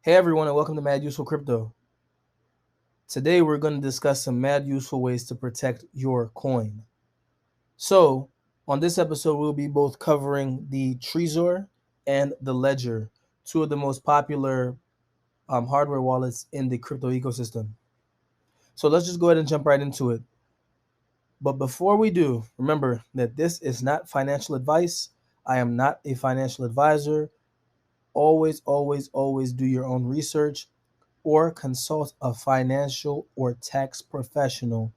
Hey everyone, and welcome to Mad Useful Crypto. Today we're going to discuss some mad useful ways to protect your coin. So, on this episode, we'll be both covering the Trezor and the Ledger, two of the most popular hardware wallets in the crypto ecosystem. So let's just go ahead and jump right into it. But before we do, remember that this is not financial advice. I am not a financial advisor. Always, always, always do your own research or consult a financial or tax professional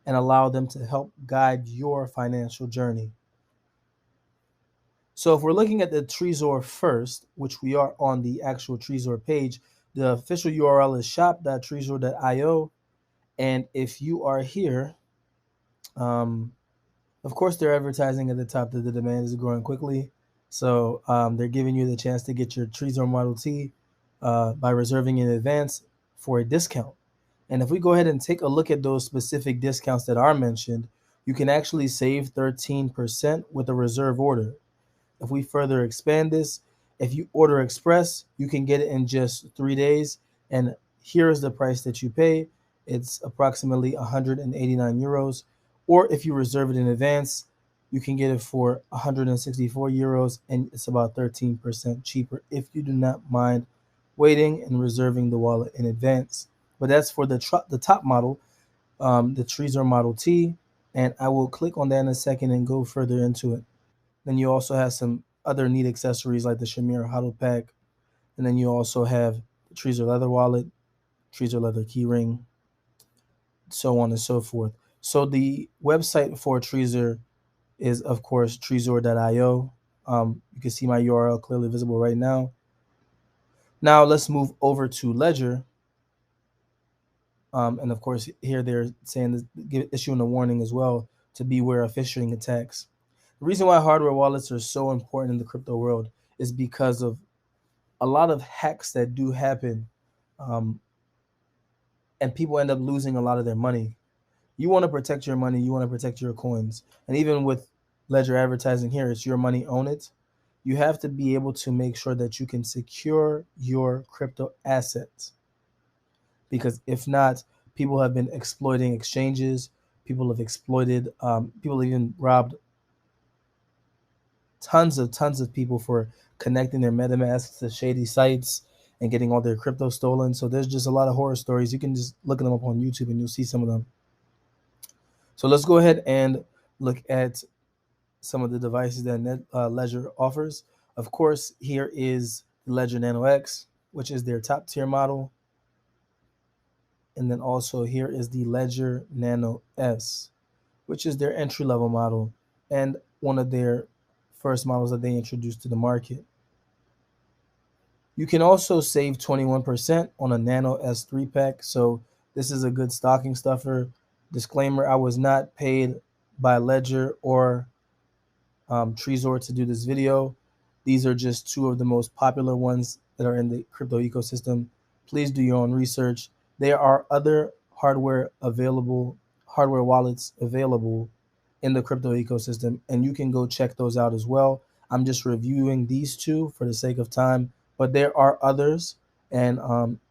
and allow them to help guide your financial journey. So if we're looking at the Trezor first, which we are on the actual Trezor page, the official URL is shop.trezor.io. And if you are here, of course, they're advertising at the top that the demand is growing quickly. So they're giving you the chance to get your TrezorModelT by reserving in advance for a discount. And if we go ahead and take a look at those specific discounts that are mentioned, you can actually save 13% with a reserve order. If we further expand this, if you order express, you can get it in just 3 days. And here is the price that you pay. It's approximately 189 euros. Or if you reserve it in advance, you can get it for 164 euros, and it's about 13% cheaper if you do not mind waiting and reserving the wallet in advance. But that's for the top model, the TrezorModelT, and I will click on that in a second and go further into it. Then you also have some other neat accessories like the Shamir Huddle Pack, and then you also have the Trezor Leather Wallet, Trezor Leather Keyring, so on and so forth. So the website for Trezor is, of course, trezor.io. You can see my URL clearly visible right now. Now let's move over to Ledger. And of course, here they're saying issuing a warning as well to beware of phishing attacks. The reason why hardware wallets are so important in the crypto world is because of a lot of hacks that do happen, um, and people end up losing a lot of their money. You want to protect your money, you want to protect your coins. And even with Ledger advertising here, it's your money, own it. You have to be able to make sure that you can secure your crypto assets. Because if not, people have been exploiting exchanges. People have exploited, people even robbed tons of people for connecting their MetaMasks to shady sites and getting all their crypto stolen. So there's just a lot of horror stories. You can just look them up on YouTube and you'll see some of them. So let's go ahead and look at some of the devices that Ledger offers. Of course, here is the Ledger NanoX, which is their top tier model. And then also here is the Ledger NanoS, which is their entry level model and one of their first models that they introduced to the market. You can also save 21% on a NanoS 3-pack. So this is a good stocking stuffer. Disclaimer, I was not paid by Ledger or Trezor to do this video. These are just two of the most popular ones that are in the crypto ecosystem. Please do your own research. There are other hardware wallets available in the crypto ecosystem, and you can go check those out as well. I'm just reviewing these two for the sake of time, but there are others. And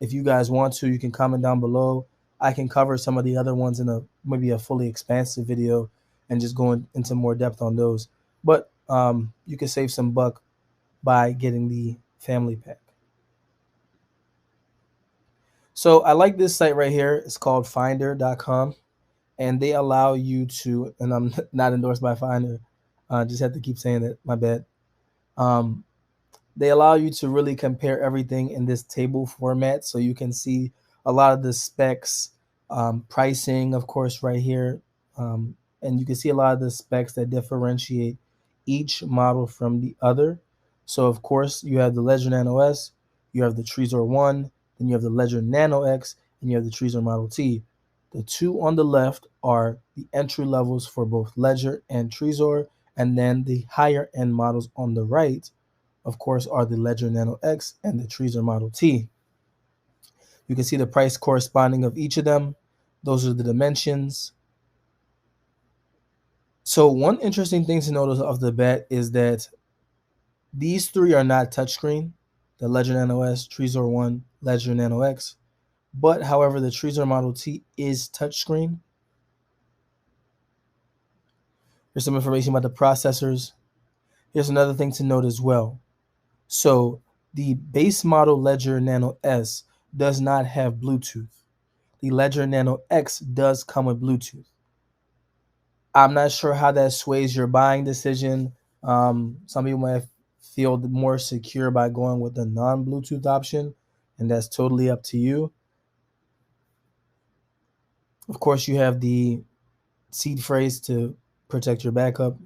if you guys want to, you can comment down below. I can cover some of the other ones in maybe a fully expansive video and just go into more depth on those. But you can save some buck by getting the family pack. So I like this site right here. It's called finder.com, and they allow you to, and I'm not endorsed by Finder, just have to keep saying it, my bad. They allow you to really compare everything in this table format, so you can see a lot of the specs, pricing, of course, right here, and you can see a lot of the specs that differentiate each model from the other. So, of course, you have the Ledger NanoS, you have the Trezor 1, then you have the Ledger NanoX, and you have the TrezorModelT. The two on the left are the entry levels for both Ledger and Trezor, and then the higher end models on the right, of course, are the Ledger NanoX and the TrezorModelT. You can see the price corresponding of each of them. Those are the dimensions. So one interesting thing to notice off the bat is that these three are not touchscreen. the Ledger NanoS, Trezor 1, Ledger NanoX. But however, the TrezorModelT is touchscreen. Here's some information about the processors. Here's another thing to note as well. So the base model Ledger Nano S does not have Bluetooth. The Ledger Nano X does come with Bluetooth. I'm not sure how that sways your buying decision. Some people might feel more secure by going with the non-Bluetooth option, and that's totally up to you. Of course, you have the seed phrase to protect your backup.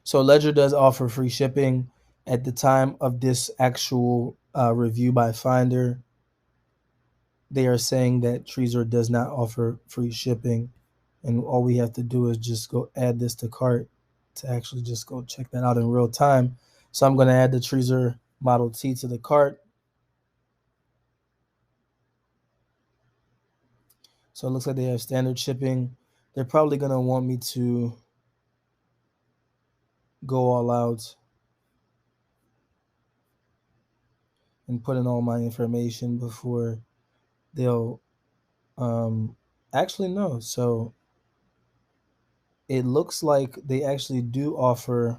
So Ledger does offer free shipping. At the time of this actual review by Finder, they are saying that Trezor does not offer free shipping, and all we have to do is just go add this to cart to actually just go check that out in real time. So I'm going to add the Trezor Model T to the cart. So it looks like they have standard shipping. They're probably going to want me to go all out and put in all my information before they'll actually no. So it looks like they actually do offer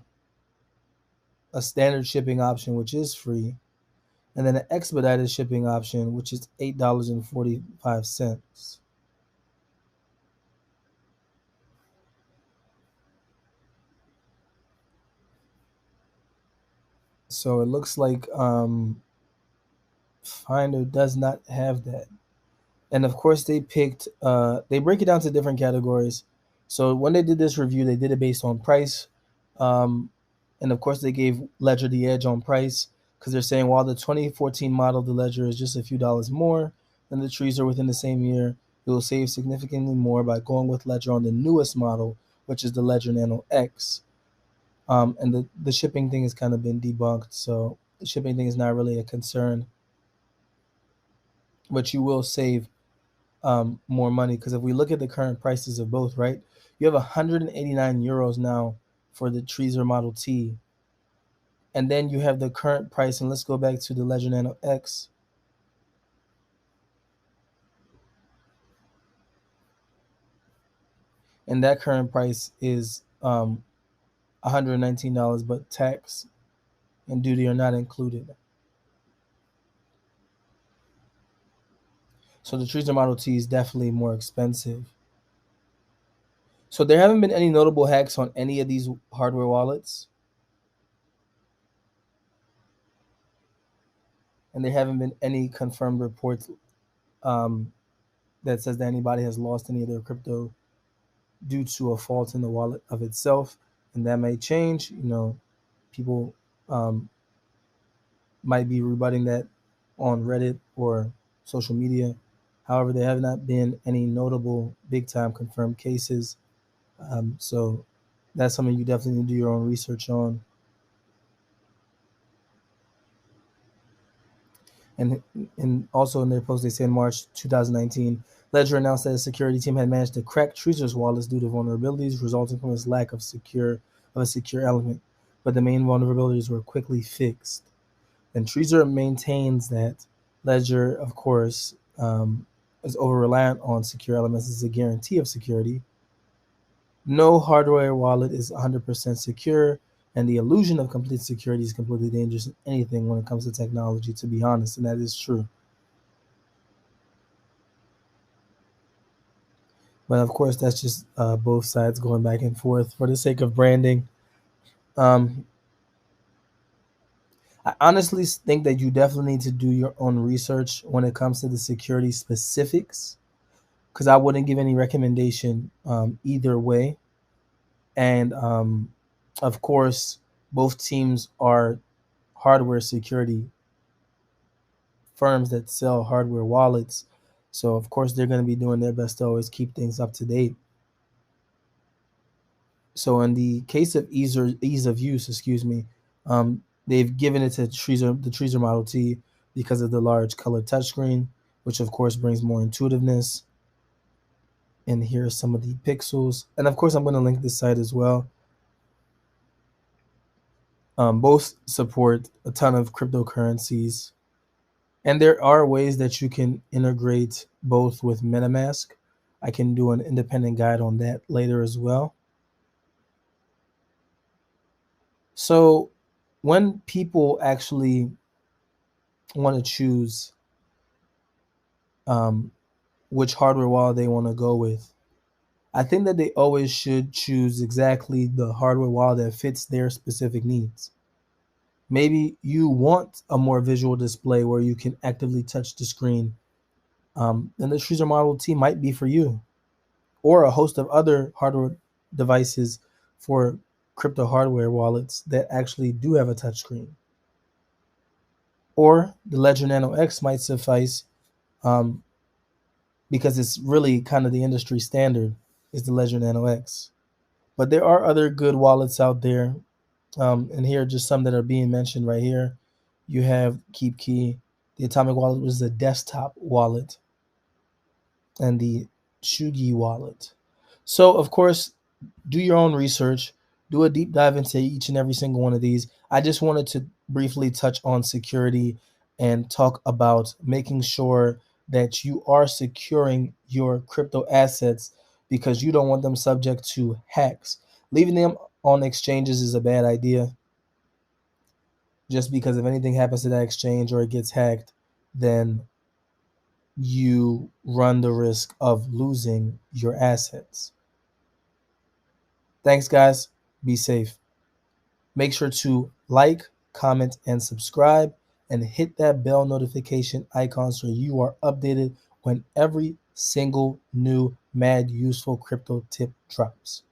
a standard shipping option, which is free, and then an expedited shipping option, which is $8.45. So it looks like Finder does not have that. And of course, they break it down to different categories. So when they did this review, they did it based on price. And of course, they gave Ledger the edge on price because they're saying while the 2014 model of the Ledger is just a few dollars more than the Trezor within the same year, you will save significantly more by going with Ledger on the newest model, which is the Ledger Nano X. And the shipping thing has kind of been debunked, so the shipping thing is not really a concern. But you will save more money because if we look at the current prices of both, right, you have 189 euros now for the Trezor Model T, and then you have the current price. And let's go back to the Ledger Nano X. And that current price is $119, but tax and duty are not included. So the Trezor Model T is definitely more expensive. So there haven't been any notable hacks on any of these hardware wallets. And there haven't been any confirmed reports that says that anybody has lost any of their crypto due to a fault in the wallet of itself. And that may change. People might be rebutting that on Reddit or social media. However, there have not been any notable big time confirmed cases. So that's something you definitely need to do your own research on. And also in their post, they say in March 2019, Ledger announced that the security team had managed to crack Trezor's wallets due to vulnerabilities resulting from its lack of a secure element, but the main vulnerabilities were quickly fixed. And Trezor maintains that Ledger, of course, is over reliant on secure elements as a guarantee of security. No hardware wallet is 100% secure, and the illusion of complete security is completely dangerous in anything when it comes to technology, to be honest, and that is true. But of course, that's just both sides going back and forth for the sake of branding. I honestly think that you definitely need to do your own research when it comes to the security specifics, because I wouldn't give any recommendation either way. And of course, both teams are hardware security firms that sell hardware wallets. So of course they're going to be doing their best to always keep things up to date. So in the case of ease of use, they've given it to the Trezor Model T because of the large color touchscreen, which of course brings more intuitiveness. And here are some of the pixels. And of course I'm going to link this site as well. Both support a ton of cryptocurrencies, and there are ways that you can integrate both with MetaMask. I can do an independent guide on that later as well. So when people actually want to choose which hardware wallet they want to go with, I think that they always should choose exactly the hardware wallet that fits their specific needs. Maybe you want a more visual display where you can actively touch the screen. Then the TrezorModelT might be for you, or a host of other hardware devices for crypto hardware wallets that actually do have a touchscreen. Or the Ledger NanoX might suffice, um, because it's really kind of the industry standard is the Ledger NanoX. But there are other good wallets out there, and here are just some that are being mentioned right here. You have KeepKey, the Atomic Wallet was a desktop wallet, and the Shugi wallet. So, of course, do your own research, do a deep dive into each and every single one of these. I just wanted to briefly touch on security and talk about making sure that you are securing your crypto assets because you don't want them subject to hacks. Leaving them on exchanges is a bad idea, just because if anything happens to that exchange or it gets hacked, then you run the risk of losing your assets. Thanks, guys. Be safe. Make sure to like, comment, and subscribe, and hit that bell notification icon so you are updated when every single new mad useful crypto tip drops.